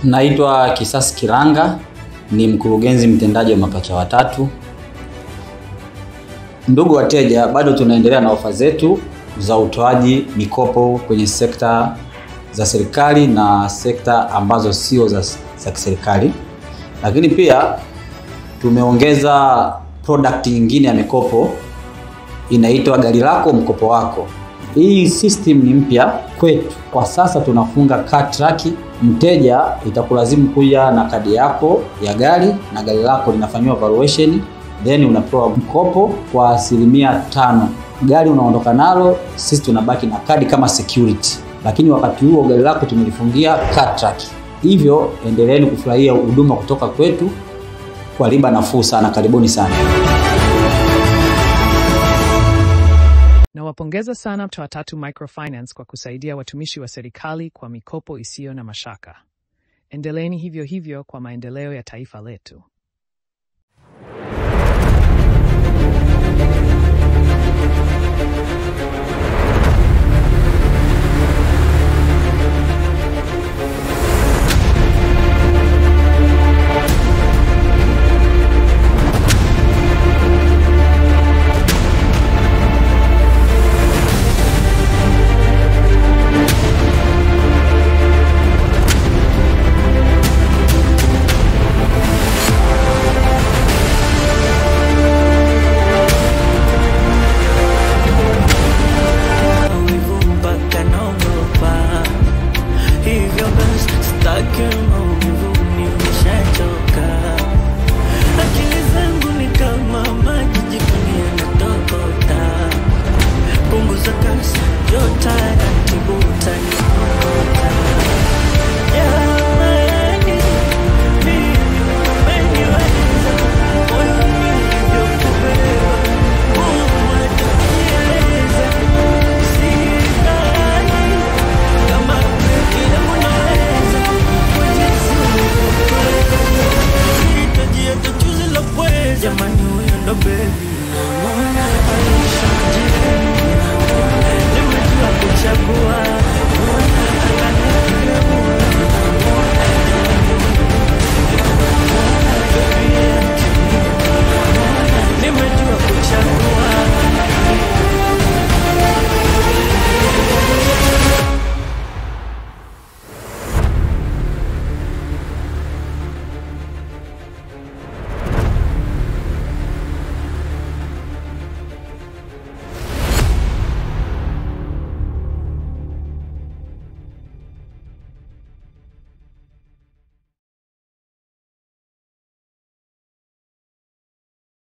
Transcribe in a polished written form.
Naitwa Kisasi Kiranga, ni mkurugenzi mtendaji wa Mapacha Watatu. Ndugu wateja, bado tunaendelea na ofa zetu za utoaji mikopo kwenye sekta za serikali na sekta ambazo sio za kiserikali. Lakini pia tumeongeza product nyingine ya mikopo inaitwa Gari Lako Mkopo Wako. Hii system ni mpya kwetu. Kwa sasa tunafunga card track. Mteja itakulazimu kuja na kadi yako ya gari na gari lako linafanywa valuation, then unapewa mkopo kwa 5%. Gari unaondoka nalo, sisi tunabaki na kadi kama security. Lakini wakati huo gari lako tumelifungia card track. Hivyo endeleeni kufurahia huduma kutoka kwetu kwa riba nafuu sana. Karibuni sana. Nawapongeza sana Mapacha Watatu Microfinance kwa kusaidia watumishi wa serikali kwa mikopo isiyo na mashaka. Endeleeni hivyo hivyo kwa maendeleo ya taifa letu. Jamani huyo ndo baby, nimejua kuchagua.